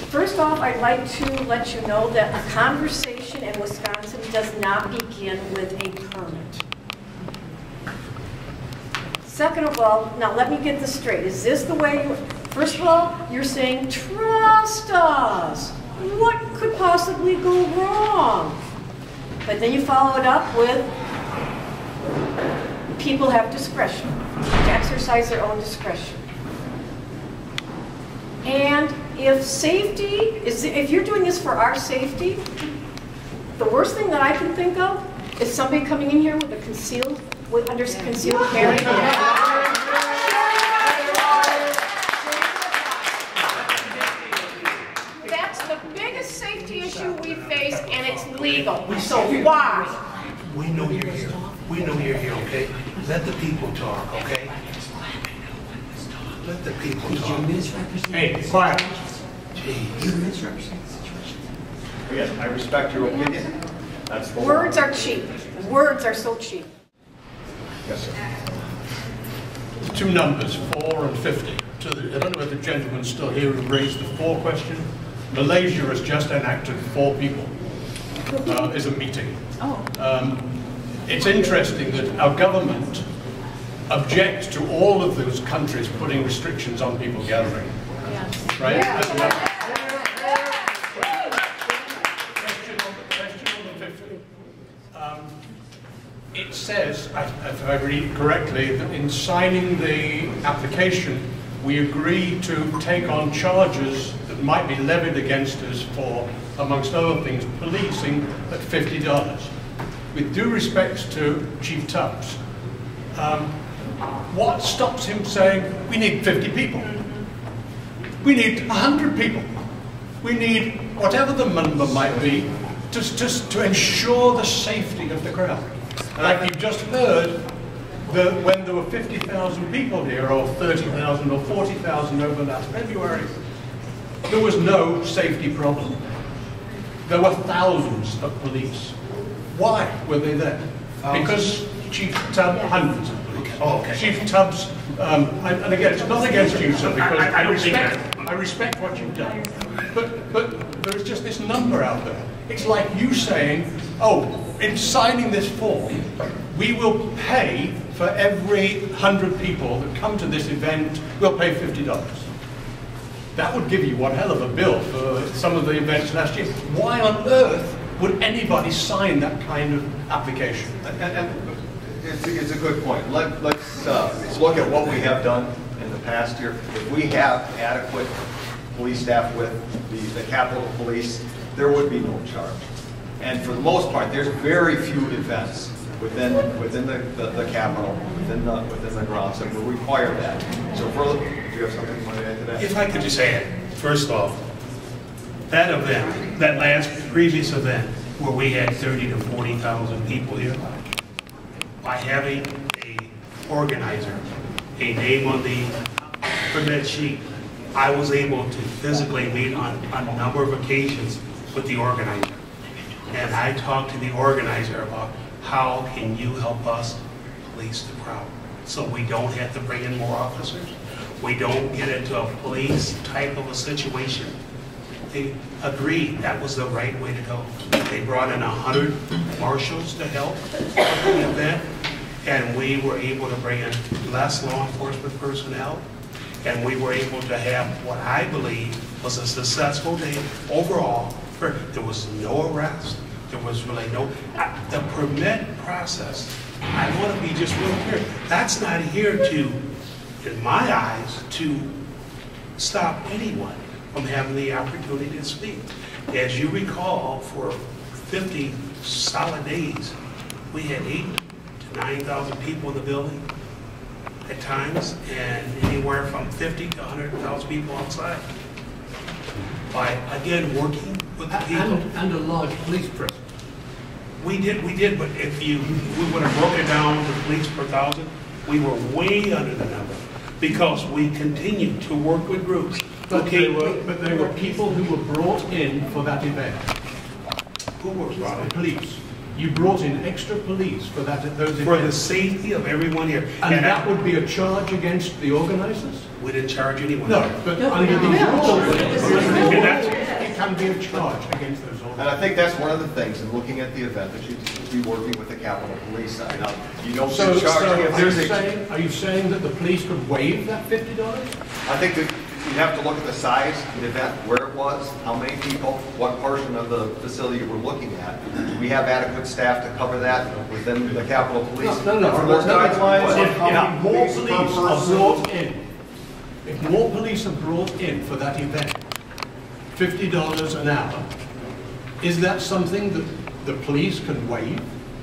First off, I'd like to let you know that a conversation in Wisconsin does not begin with a permit. Second of all, now let me get this straight. Is this the way you... First of all, you're saying, trust us. What could possibly go wrong? But then you follow it up with, people have discretion to exercise their own discretion. And if safety is, if you're doing this for our safety, the worst thing that I can think of is somebody coming in here with a concealed, under concealed carry. That's the biggest safety issue we face, and it's legal. So why? We know you're here. We know you're here, okay? Let the people talk, okay? Let the people talk. Hey, quiet. Yes, I respect your opinion. That's the Words are cheap. Words are so cheap. Yes, sir. Two numbers, 4 and 50. So I don't know if the gentleman's still here who raised the 4 question. Malaysia has just enacted 4 people is a meeting. It's interesting that our government objects to all of those countries putting restrictions on people gathering. Yes. Right? Yeah. Question on the 50. It says, if I read it correctly, that in signing the application, we agree to take on charges that might be levied against us for, amongst other things, policing at $50. With due respect to Chief Tubbs, what stops him saying, we need 50 people? We need 100 people. We need whatever the number might be just to ensure the safety of the crowd. Like you've just heard, when there were 50,000 people here, or 30,000 or 40,000 over last February, there was no safety problem. There were thousands of police. Why were they there? Because Chief Tubbs, hundreds of police. Oh, okay. Chief Tubbs, and again, it's not against you, sir, because I respect what you've done. But there's just this number out there. It's like you saying, oh, in signing this form, we will pay for every 100 people that come to this event, we'll pay $50. That would give you one hell of a bill for some of the events last year. Why on earth would anybody sign that kind of application? And it's a good point. Let's look at what we have done in the past year. If we have adequate police staff with the Capitol Police, there would be no charge. And for the most part, there's very few events within the Capitol, within the grounds that will require that. So, further, do you have something you want to add to that? If I could just add, first off, that event, that last previous event, where we had 30 to 40,000 people here, by having a organizer, a name on the permit sheet, I was able to physically meet on a number of occasions with the organizer. And I talked to the organizer about how can you help us police the crowd so we don't have to bring in more officers. We don't get into a police type of a situation. They agreed that was the right way to go. They brought in 100 marshals to help with the event, and we were able to bring in less law enforcement personnel, and we were able to have what I believe was a successful day overall. There was no arrest. There was really no, the permit process, I want to be just real clear, that's not here to, in my eyes, to stop anyone from having the opportunity to speak. As you recall, for 50 solid days, we had 8,000 to 9,000 people in the building at times, and anywhere from 50 to 100,000 people outside. By, again, working with the people. And a large police presence. We did, but if we would have broken it down to police per 1,000, we were way under the number because we continued to work with groups. But there were people who were brought in for that event. Who were brought in? Police. You brought in extra police for those events. For the safety of everyone here. And that would be a charge against the organizers? We didn't charge anyone. No, but under these rules, it can be a charge against those And I think that's one of the things in looking at the event that you should be working with the Capitol Police side. Now, you don't So, charge if there's are you saying that the police could waive that $50? I think that you have to look at the size of the event, where it was, how many people, what portion of the facility we're looking at. Do we have adequate staff to cover that within the Capitol Police? No. For those guidelines, If more police are brought in, if more police are brought in for that event, $50 an hour, is that something that the police can waive?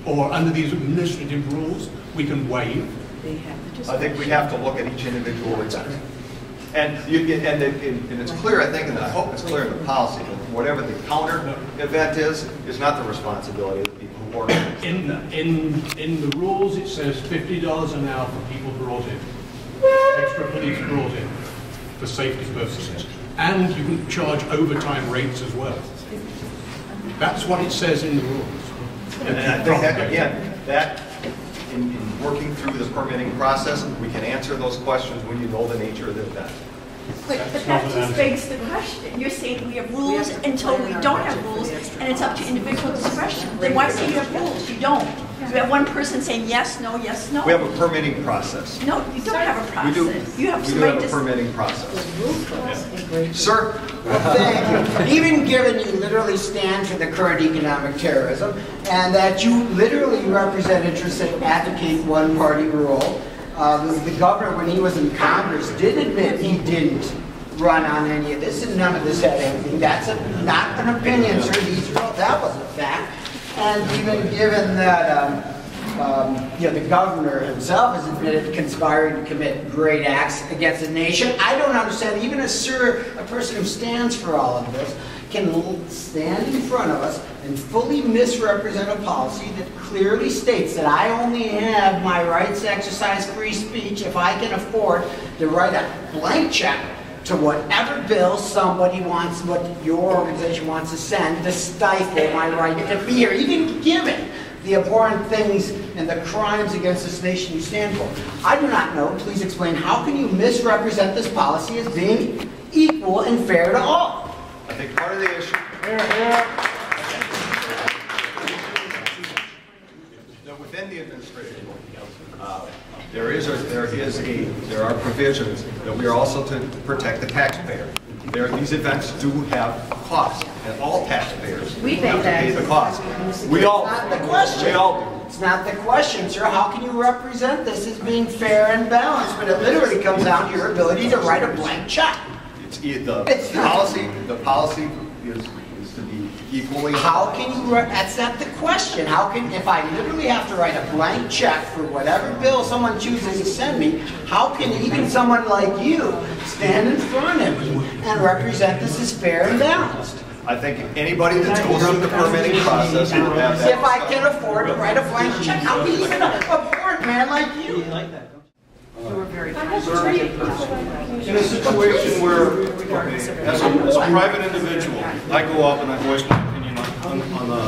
Or under these administrative rules, we can waive? I think we have to look at each individual event. And it's clear, I think, and I hope it's clear in the policy, that whatever the counter event is not the responsibility of the people who organize. In the rules, it says $50 an hour for people brought in, extra police brought in for safety purposes. And you can charge overtime rates as well. That's what it says in the rules. And I think that, again, that in working through the permitting process, we can answer those questions when you know the nature of the event. But that just begs the question. You're saying we have rules until we don't have rules, and it's up to individual discretion. Then why say you have rules? You don't. You have one person saying yes, no, yes, no. We have a permitting process. No, you don't have a process. We do have a permitting process. Sir? Thank you. Even given you literally stand for the current economic terrorism, and that you literally represent interests that advocate one-party rule, the governor, when he was in Congress, did admit he didn't run on any of this, and none of this had anything. That's not an opinion, sir. That was a fact. And even given that the governor himself has admitted conspiring to commit great acts against the nation, I don't understand, even a person who stands for all of this, can stand in front of us and fully misrepresent a policy that clearly states that I only have my rights to exercise free speech if I can afford to write a blank check to whatever bill somebody wants, what your organization wants to send to stifle my right to be here, even given the abhorrent things and the crimes against this nation you stand for. I do not know, please explain, how can you misrepresent this policy as being equal and fair to all? I think part of the issue that within the administrative there are provisions that we are also to protect the taxpayer. These events do have costs, and all taxpayers have to pay the cost. We all. It's not the question. It's not the question, sir. How can you represent this as being fair and balanced? But it literally comes down to your ability to write a blank check. The policy is to be equally. How can you? That's not the question. How can, if I literally have to write a blank check for whatever bill someone chooses to send me, how can even someone like you stand in front of me and represent this as fair and balanced? I think anybody that goes through the permitting process will have that. If I can afford to write a blank check, how can even a poor man like you? In a situation where, as a private individual, I go up and I voice my opinion on the ballot.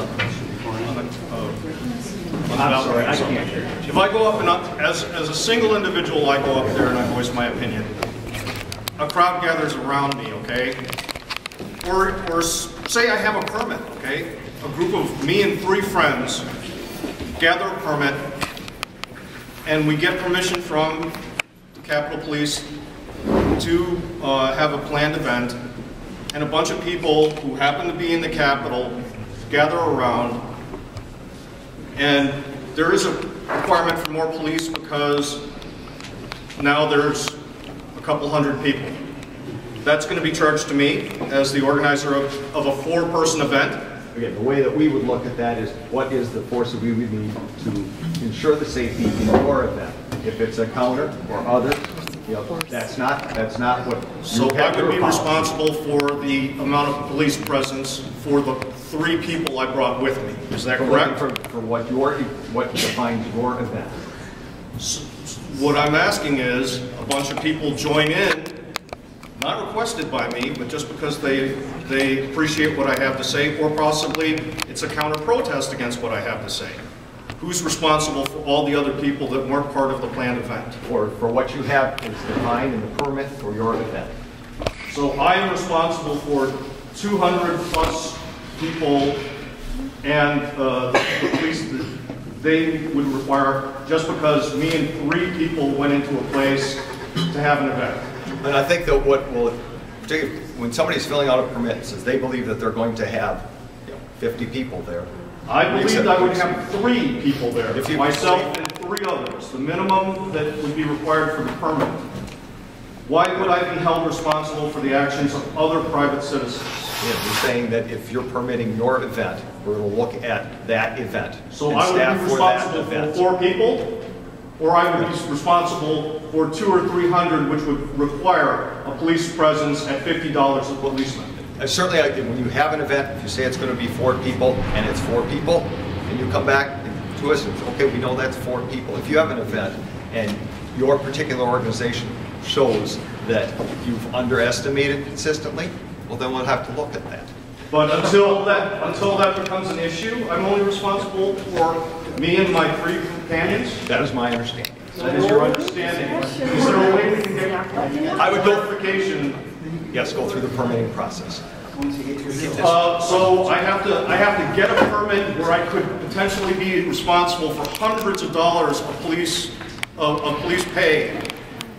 If I go up and as a single individual, I go up there and I voice my opinion. A crowd gathers around me, okay? Or say I have a permit, okay? A group of me and 3 friends gather a permit, and we get permission from the Capitol Police to have a planned event, and a bunch of people who happen to be in the Capitol gather around, and there is a requirement for more police because now there's a couple hundred people. That's going to be charged to me as the organizer of a 4-person event. Again, the way that we would look at that is what is the force that we would need to ensure the safety in your event. If it's a counter or other, that's not what. So I would be responsible for the amount of police presence for the 3 people I brought with me. Is that correct? For what defines your event. So what I'm asking is a bunch of people join in not requested by me, but just because they appreciate what I have to say, or possibly it's a counter-protest against what I have to say. Who's responsible for all the other people that weren't part of the planned event? Or for what you have is defined in the permit for your event. So I am responsible for 200 plus people, and the police, they would require, just because me and 3 people went into a place to have an event. And I think that what will, particularly when somebody's filling out a permit, it says they believe that they're going to have 50 people there. I believed I would have 3 people there, If you myself and 3 others, the minimum that would be required for the permit. Why would I be held responsible for the actions of other private citizens? You're saying that if you're permitting your event, we're going to look at that event. So and I would staff be for that responsible for event. 4 people, or I would be responsible for 200 or 300, which would require a police presence at $50 a policeman. Certainly, when you have an event, if you say it's going to be 4 people, and it's 4 people, and you come back to us and say, okay, we know that's 4 people. If you have an event, and your particular organization shows that you've underestimated consistently, well, then we'll have to look at that. But until that becomes an issue, I'm only responsible for me and my 3 companions. That is my understanding. That is your understanding. Is there a way we can get I would go- clarification? Yes, go through the permitting process. So I have to get a permit where I could potentially be responsible for hundreds of dollars of police pay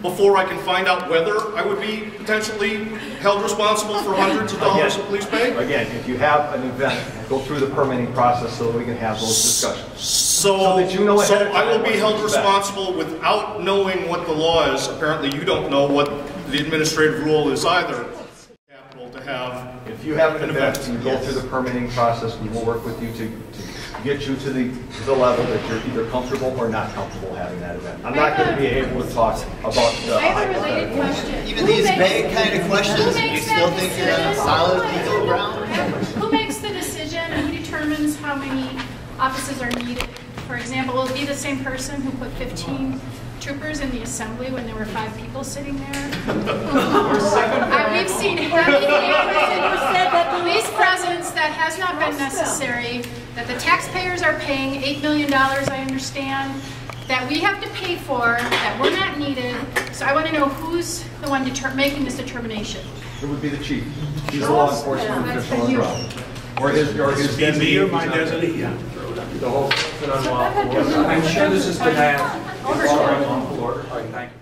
before I can find out whether I would be potentially held responsible for hundreds of dollars of police pay? Again, if you have an event, go through the permitting process so that we can have those discussions. So that you know ahead of I will time be what held to expect. responsible without knowing what the law is. Apparently you don't know what the administrative rule is either. Capital to have. If you have an event and you go through the permitting process, we will work with you to get you to the level that you're either comfortable or not comfortable having that event. I'm not going to be able to talk about the I have a related question. Even these vague kind of questions, you still think you're on solid legal ground? Who makes the decision and who determines how many officers are needed? For example, will it be the same person who put 15 troopers in the assembly when there were 5 people sitting there? We've seen heavy police presence that has not been necessary, that the taxpayers are paying $8 million, I understand, that we have to pay for, that we're not needed. So I want to know who's the one making this determination. It would be the chief. He's the law enforcement official on the ground. Or his Be me or my designee. designee, yeah. The whole. I'm sure this has been asked. Lawful order. Thank you.